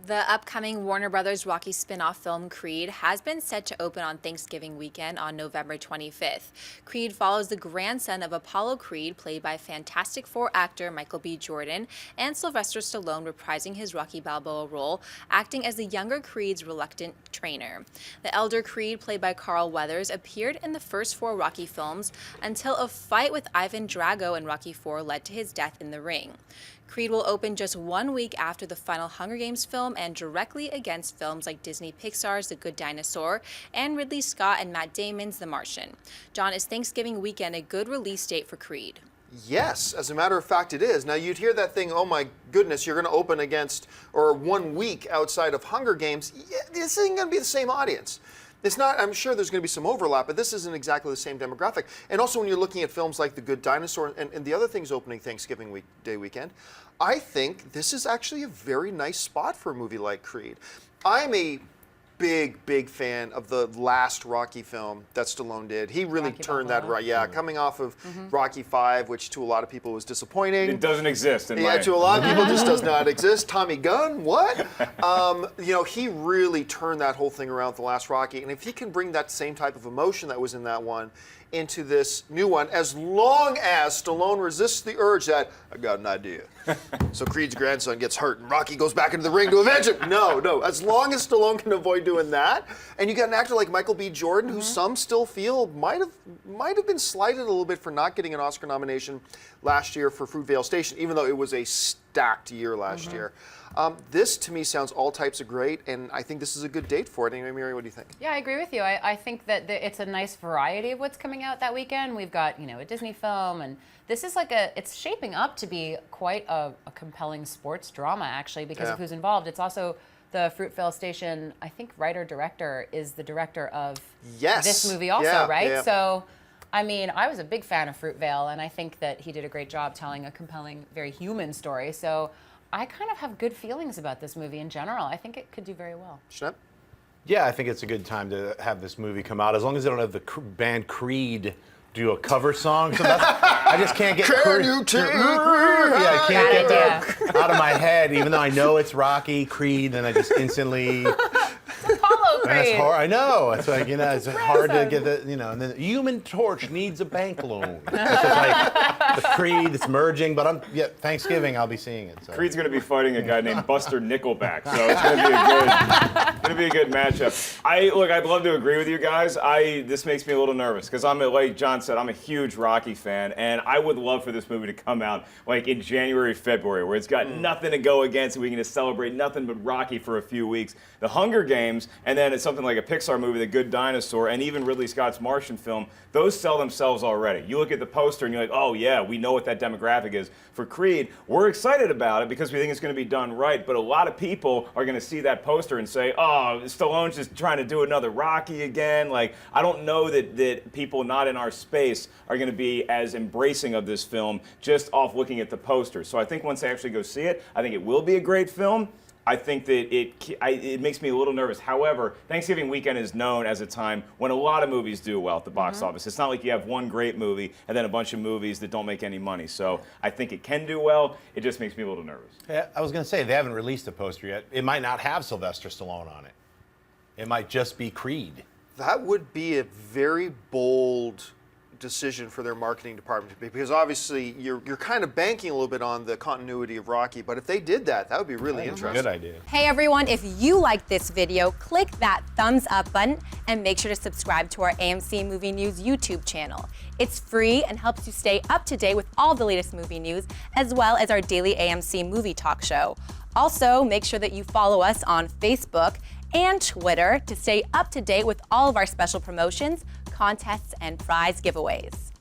The upcoming Warner Bros Rocky Spinoff film Creed has been set to open on Thanksgiving weekend on November 25th. Creed follows the grandson of Apollo Creed, played by Fantastic Four actor Michael B. Jordan, and Sylvester Stallone reprising his Rocky Balboa role, acting as the younger Creed's reluctant trainer. The elder Creed, played by Carl Weathers, appeared in the first 4 Rocky films until a fight with Ivan Drago in Rocky IV led to his death in the ring. Creed will open just 1 week after the final Hunger Games film and directly against films like Disney Pixar's The Good Dinosaur and Ridley Scott and Matt Damon's The Martian. John, is Thanksgiving weekend a good release date for Creed? Yes, as a matter of fact, it is. Now, you'd hear that thing, oh my goodness, you're going to open against, or 1 week outside of Hunger Games. Yeah, this isn't going to be the same audience. It's not, I'm sure there's going to be some overlap, but this isn't exactly the same demographic. And also when you're looking at films like The Good Dinosaur and the other things opening Thanksgiving Day weekend, I think this is actually a very nice spot for a movie like Creed. I'm a big fan of the last Rocky film that Stallone did. He really turned that right. Yeah, coming off of Rocky V, which to a lot of people was disappointing. It doesn't exist. To a lot of people, just does not exist. Tommy Gunn, what? You know, he really turned that whole thing around with the last Rocky, and if he can bring that same type of emotion that was in that one into this new one, as long as Stallone resists the urge that, I got an idea. So Creed's grandson gets hurt and Rocky goes back into the ring to avenge him. No, as long as Stallone can avoid doing that, and you got an actor like Michael B. Jordan, who some still feel might have been slighted a little bit for not getting an Oscar nomination last year for Fruitvale Station, even though it was a stacked year last year. This, to me, sounds all types of great, and I think this is a good date for it. Anyway, Mary, what do you think? Yeah, I agree with you. I think that it's a nice variety of what's coming out that weekend. We've got, a Disney film, and this is it's shaping up to be quite a compelling sports drama, actually, because of who's involved. It's also the Fruitvale Station, I think, writer-director is the director of this movie also, right? Yeah. So, I mean, I was a big fan of Fruitvale, and I think that he did a great job telling a compelling, very human story. So I kind of have good feelings about this movie in general. I think it could do very well. Schnepp? Yeah, I think it's a good time to have this movie come out, as long as they don't have the band Creed do a cover song. So I just can't get Can you take me? I can't get that out of my head, even though I know it's Rocky, Creed, and I just instantly... Apollo Creed. I know. It's like, it's hard to get the, and then the Human Torch needs a bank loan. It's just like the Creed, it's merging, but Thanksgiving I'll be seeing it. So. Creed's going to be fighting a guy named Buster Nickelback, so it's going to be a good matchup. I'd love to agree with you guys. This makes me a little nervous because like John said, I'm a huge Rocky fan, and I would love for this movie to come out in January, February, where it's got nothing to go against, and we can just celebrate nothing but Rocky for a few weeks. The Hunger Games, and then it's something like a Pixar movie, The Good Dinosaur, and even Ridley Scott's Martian film, those sell themselves already. You look at the poster and you're like, oh yeah, we know what that demographic is. For Creed, we're excited about it because we think it's going to be done right, but a lot of people are going to see that poster and say, oh, Stallone's just trying to do another Rocky again. I don't know that people not in our space are going to be as embracing of this film just off looking at the poster. So I think once they actually go see it, I think it will be a great film. I think that it makes me a little nervous. However, Thanksgiving weekend is known as a time when a lot of movies do well at the box office. It's not like you have one great movie and then a bunch of movies that don't make any money. So I think it can do well. It just makes me a little nervous. Yeah, I was going to say, they haven't released a poster yet. It might not have Sylvester Stallone on it. It might just be Creed. That would be a very bold decision for their marketing department, because obviously you're kind of banking a little bit on the continuity of Rocky, but if they did that would be really interesting. Good idea. Hey everyone, if you liked this video, click that thumbs up button and make sure to subscribe to our AMC Movie News YouTube channel. It's free and helps you stay up to date with all the latest movie news, as well as our daily AMC movie talk show. Also, make sure that you follow us on Facebook and Twitter to stay up to date with all of our special promotions, contests, and prize giveaways.